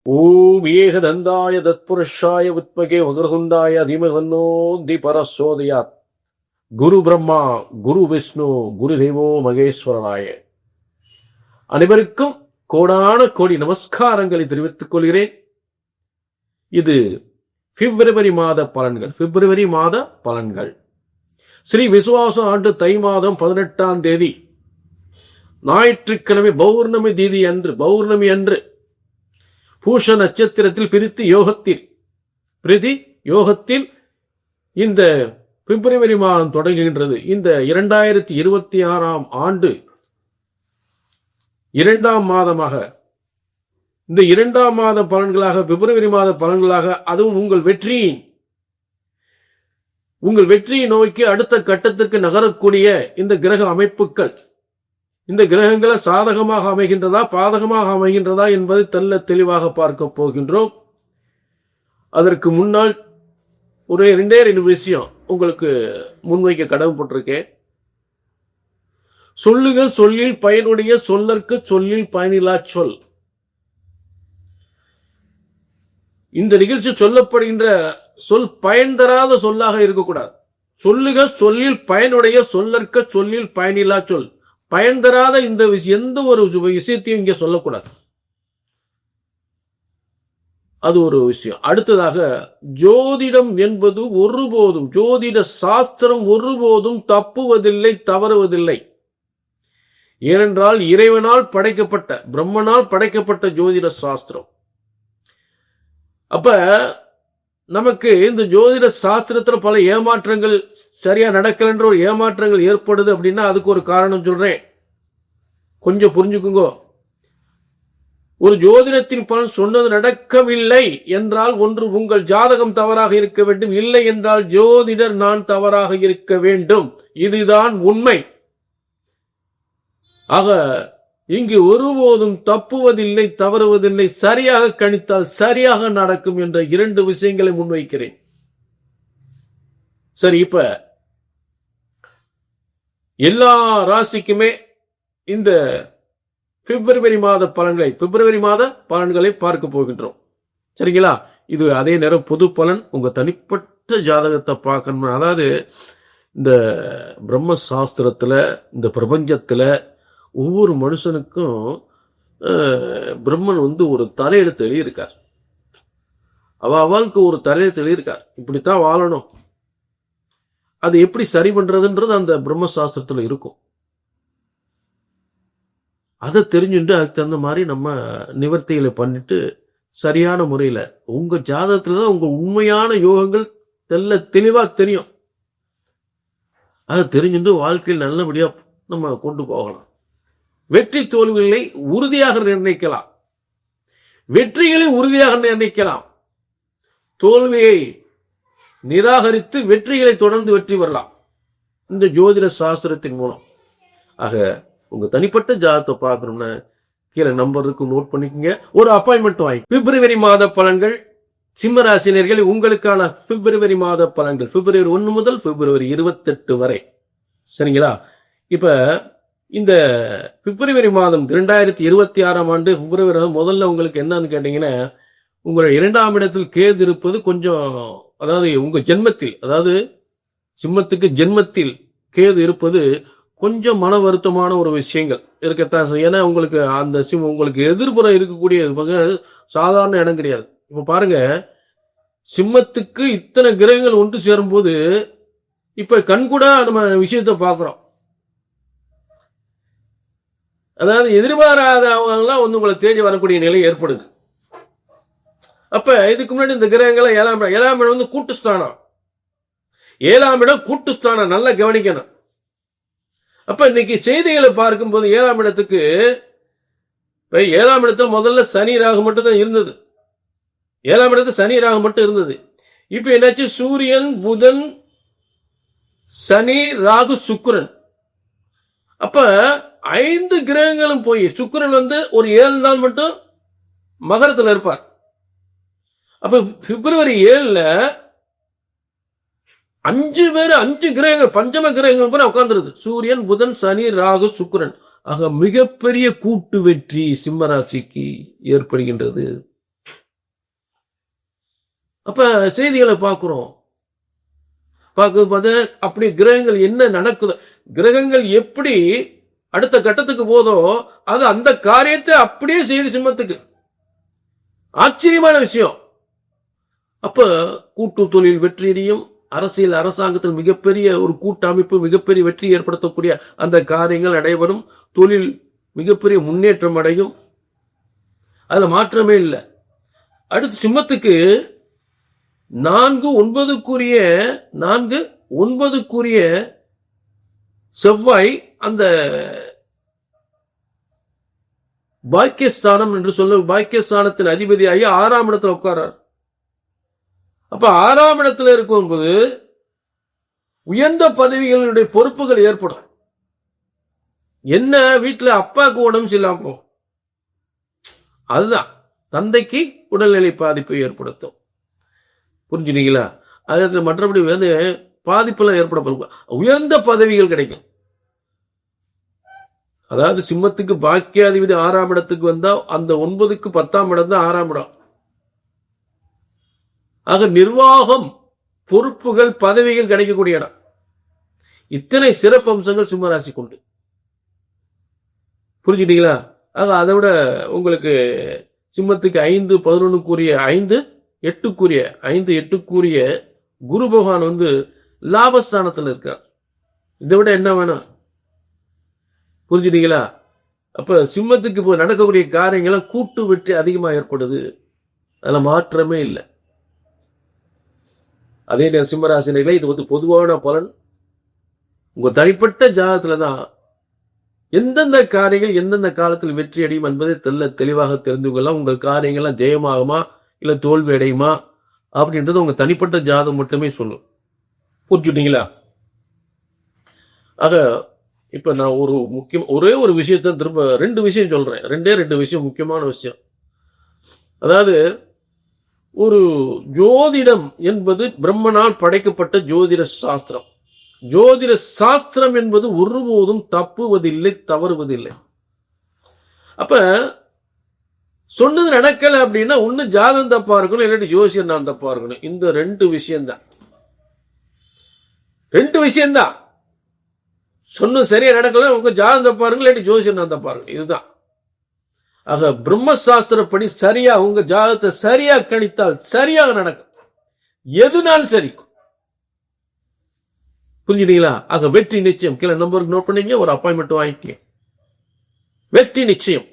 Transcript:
ஓம் ஏகதந்தாய தத்புருஷாய வித்மகே வக்ரதுண்டாய தீமகன்னோ திபரசோதயாத். குரு பிரம்மா குரு விஷ்ணு குரு தேவோ மகேஸ்வரனாய. அனைவருக்கும் கோடான கோடி நமஸ்காரங்களை தெரிவித்துக் கொள்கிறேன். இது பிப்ரவரி மாத பலன்கள். ஸ்ரீ விசுவாச ஆண்டு தை மாதம் 18ஆம் தேதி ஞாயிற்றுக்கிழமை பௌர்ணமி அன்று பூஷ நட்சத்திரத்தில் பிரிதி யோகத்தில் இந்த பிப்ரவரி மாதம் தொடங்குகின்றது. இந்த 2026ஆம் ஆண்டு 2ஆம் மாதமாக, இந்த 2ஆம் மாத பலன்களாக, பிப்ரவரி மாத பலன்களாக, அதுவும் உங்கள் வெற்றியை நோக்கி அடுத்த கட்டத்திற்கு நகரக்கூடிய இந்த கிரக அமைப்புகள், இந்த கிரகங்களை சாதகமாக அமைகின்றதா பாதகமாக அமைகின்றதா என்பதை தெளிவாக பார்க்க போகின்றோம். அதற்கு முன்னால் ஒரு 2 விஷயம் உங்களுக்கு முன்வைக்க கடமைப்பட்டிருக்கேன். சொல்லுக சொல்லில் பயனுடைய சொல்லற்கு சொல்லில் பயனில்லா சொல். இந்த நிகழ்ச்சி சொல்லப்படுகின்ற சொல் பயன் தராத சொல்லாக இருக்கக்கூடாது. சொல்லுக சொல்லில் பயனுடைய சொல்லற்க சொல்லில் பயனில்லா சொல். பயன் தராத இந்த எந்த ஒரு விஷயத்தையும் இங்க சொல்லக்கூடாது. அது ஒரு விஷயம். அடுத்ததாக, ஜோதிடம் என்பது ஒருபோதும், ஜோதிட சாஸ்திரம் ஒருபோதும் தப்புவதில்லை, தவறுவதில்லை. ஏனென்றால் இறைவனால் படைக்கப்பட்ட, பிரம்மனால் படைக்கப்பட்ட ஜோதிட சாஸ்திரம். அப்ப நமக்கு இந்த ஜோதிட சாஸ்திரத்துல பல ஏமாற்றங்கள், சரியா நடக்கலன்ற ஒரு ஏமாற்றங்கள் ஏற்படுது அப்படின்னா அதுக்கு ஒரு காரணம் சொல்றேன், கொஞ்சம் புரிஞ்சுக்குங்க. ஒரு ஜோதிடத்தின் பலன் சொன்னது நடக்கவில்லை என்றால் ஒன்று உங்கள் ஜாதகம் தவறாக இருக்க வேண்டும், இல்லை என்றால் ஜோதிடர் நான் தவறாக இருக்க வேண்டும். இதுதான் உண்மை. ஆக இங்கு ஒருபோதும் தப்புவதில்லை, தவறுவதில்லை. சரியாக கணித்தால் சரியாக நடக்கும் என்ற 2 விஷயங்களை முன்வைக்கிறேன். சரி, இப்ப எல்லா ராசிக்குமே இந்த பிப்ரவரி மாத பலன்களை பார்க்க போகின்றோம். சரிங்களா? இது அதே நேரம் பொது பலன். உங்க தனிப்பட்ட ஜாதகத்தை பார்க்கணும். அதாவது இந்த பிரம்ம சாஸ்திரத்துல, இந்த பிரபஞ்சத்துல ஒவ்வொரு மனுஷனுக்கும் பிரம்மன் ஒரு தலையெழுத்து எழுதியிருக்கார். அவளுக்கு ஒரு தலையெழுத்து எழுதியிருக்கார். இப்படித்தான் வாழணும். அது எப்படி சரி பண்றதுன்றது அந்த பிரம்ம சாஸ்திரத்துல இருக்கும். அதை தெரிஞ்சுட்டு அதுக்கு தகுந்த மாதிரி நம்ம நிவர்த்திகளை பண்ணிட்டு சரியான முறையில உங்க ஜாதகத்துலதான் உங்க உண்மையான யோகங்கள் தெளிவா தெரியும். அதை தெரிஞ்சுட்டு வாழ்க்கையில் நல்லபடியா நம்ம கொண்டு போகலாம். வெற்றி தோல்விகளை உறுதியாக நிர்ணயிக்கலாம், வெற்றிகளை உறுதியாக நிர்ணயிக்கலாம். தோல்வியை நிராகரித்து வெற்றிகளை தொடர்ந்து வெற்றி வரலாம் இந்த ஜோதிட சாஸ்திரத்தின் மூலம். ஆக உங்க தனிப்பட்ட ஜாதகத்தை பார்க்கணும்னா கீழே நம்பர் இருக்கு, நோட் பண்ணிக்கோங்க. ஒரு அப்பாயின்மெண்ட் வாங்கி. பிப்ரவரி மாத பலன்கள் சிம்ம ராசினியர்கள் உங்களுக்கான பிப்ரவரி மாத பலன்கள் பிப்ரவரி 1 முதல் பிப்ரவரி 28 வரை. சரிங்களா? இப்ப இந்த பிப்ரவரி மாதம் 2026ஆம் ஆண்டு பிப்ரவரி முதல்ல உங்களுக்கு என்னன்னு கேட்டீங்கன்னா, உங்களுடைய 2ஆம் இடத்தில் கேது இருப்பது கொஞ்சம், அதாவது உங்க ஜென்மத்தில், அதாவது சிம்மத்துக்கு ஜென்மத்தில் கேது இருப்பது கொஞ்சம் மன வருத்தமான ஒரு விஷயங்கள் இருக்கத்தான். ஏன்னா உங்களுக்கு அந்த உங்களுக்கு எதிர்ப்புறம் இருக்கக்கூடிய சாதாரண இடம் கிடையாது. இப்ப பாருங்க, சிம்மத்துக்கு இத்தனை கிரகங்கள் ஒன்று சேரும் போது இப்ப கண்கூட நம்ம விஷயத்தை பார்க்கிறோம். அதாவது எதிர்பாராதவங்கலாம் உங்களை தேடி வரக்கூடிய நிலை ஏற்படுது. அப்ப இதுக்கு முன்னாடி இந்த கிரகங்களை 7ஆம் இடம் கூட்டுஸ்தானம். 7ஆம் இடம் கூட்டுஸ்தானம், நல்லா கவனிக்கணும். அப்ப இன்னைக்கு செய்திகளை பார்க்கும்போது 7ஆம் இடத்துக்கு, 7ஆம் இடத்துல முதல்ல சனி ராகு மட்டும் தான் இருந்தது. 7ஆம் இடத்துல சனி ராகு மட்டும் இருந்தது. இப்ப என்னாச்சு? சூரியன், புதன், சனி, ராகு, சுக்கிரன். அப்ப 5 கிரகங்களும் போய் சுக்கிரன் ஒரு 7 நாள் மட்டும் மகரத்தில் இருப்பார். அப்ப பிப்ரவரி 7ல 5 கிரகங்கள், பஞ்சம கிரகங்கள் கூட உட்கார்ந்துருது. சூரியன், புதன், சனி, ராகு, சுக்கிரன். ஆக மிகப்பெரிய கூட்டு வெற்றி சிம்மராசிக்கு ஏற்படுகின்றது. அப்ப செய்திகளை பார்க்கிறோம். பார்த்து அப்படி கிரகங்கள் என்ன நடக்குது, கிரகங்கள் எப்படி அடுத்த கட்டத்துக்கு போதோ அது அந்த காரியத்தை அப்படியே செய்து சிம்மத்துக்கு. ஆச்சரியமான விஷயம். அப்ப கூட்டு தொழில் வெற்றியடையும், அரசியல் அரசாங்கத்தில் மிகப்பெரிய ஒரு கூட்டமைப்பு மிகப்பெரிய வெற்றி ஏற்படுத்தக்கூடிய அந்த காரியங்கள் நடைபெறும், தொழில் மிகப்பெரிய முன்னேற்றம் அடையும், அதுல மாற்றமே இல்லை. அடுத்து சிம்மத்துக்கு 4-9 செவ்வாய் அந்த பாக்கியஸ்தானம் என்று சொல்ல, பாக்கியஸ்தானத்தின் அதிபதியாகி 6ஆம் இடத்துல உட்காரார். அப்ப 6ஆம் இடத்துல இருக்கும்போது உயர்ந்த பதவிகளுடைய பொறுப்புகள் ஏற்படும். என்ன, வீட்டுல அப்பாவுக்கு உடம்பு சரியில்லாம போகும், அதுதான் தந்தைக்கு உடல்நிலை பாதிப்பை ஏற்படுத்தும். புரிஞ்சுட்டீங்களா? அதற்கு மற்றபடி பாதிப்பெல்லாம் ஏற்பட உயர்ந்த பதவிகள் கிடைக்கும். அதாவது சிம்மத்துக்கு பாக்கியாதிபதி 6ஆம் இடத்துக்கு வந்தா அந்த 9க்கு 10ஆம் இடம் தான் 6ஆம் இடம். ஆக நிர்வாகம், பொறுப்புகள், பதவிகள் கிடைக்கக்கூடிய இடம். இத்தனை சிறப்பு அம்சங்கள் சிம்மராசி கொண்டு. புரிஞ்சுட்டீங்களா? ஆக அதை விட உங்களுக்கு சிம்மத்துக்கு 5-11 5-8 குரு பகவான் லாபஸ்தானத்தில் இருக்கார். இதை விட என்ன வேணும்? புரிஞ்சுட்டீங்களா? அப்ப சிம்மத்துக்கு இப்போ நடக்கக்கூடிய காரியங்கள்லாம் கூட்டு வெற்றி அதிகமாக ஏற்படுது, அதுல மாற்றமே இல்லை. அதே நேரம் சிம்மராசினர்களே, இது பொதுவான பலன். உங்க தனிப்பட்ட ஜாதகத்துல தான் எந்தெந்த காரியங்கள் எந்தெந்த காலத்தில் வெற்றி அடையும் என்பதை தெளிவாக தெரிந்து கொள்ளலாம். உங்கள் காரியங்கள்லாம் ஜெயமாகுமா இல்ல தோல்வி அடையுமா அப்படின்றது உங்க தனிப்பட்ட ஜாதகம் மட்டுமே சொல்லும். புரிஞ்சுட்டீங்களா? ஆக இப்ப நான் ஒரே ஒரு விஷயத்த திரும்ப 2 விஷயம் சொல்றேன். 2 விஷயம், முக்கியமான விஷயம். அதாவது ஒரு ஜோதிடம் என்பது பிரம்மனால் படைக்கப்பட்ட ஜோதிட சாஸ்திரம். ஜோதிட சாஸ்திரம் என்பது ஒருபோதும் தப்புவதில்லை, தவறுவதில்லை. அப்ப சொன்னது நடக்கல அப்படின்னா ஒண்ணு ஜாதகம் தப்பா இருக்கணும், இல்லாட்டி ஜோசியர் நான் தப்பா இருக்கணும். இந்த 2 விஷயம்தான். 2 விஷயம்தான். சொன்னது சரியா நடக்கல, உங்க ஜாதகம் தப்பா இருக்கும், இல்லாட்டி ஜோசியர் நான் தப்பா இருக்கும். இதுதான். ஆக பிரம்மசாஸ்திரப்படி சரியா உங்க ஜாதகத்தை சரியா கணித்தால் சரியாக நடக்கும், எதுனாலும் சரி. புரிஞ்சுட்டீங்களா? ஆக வெற்றி நிச்சயம். கீழே நம்பருக்கு நோட் பண்ணீங்க, ஒரு அப்பாயின்மெண்ட் வாங்கிக்க. வெற்றி நிச்சயம்.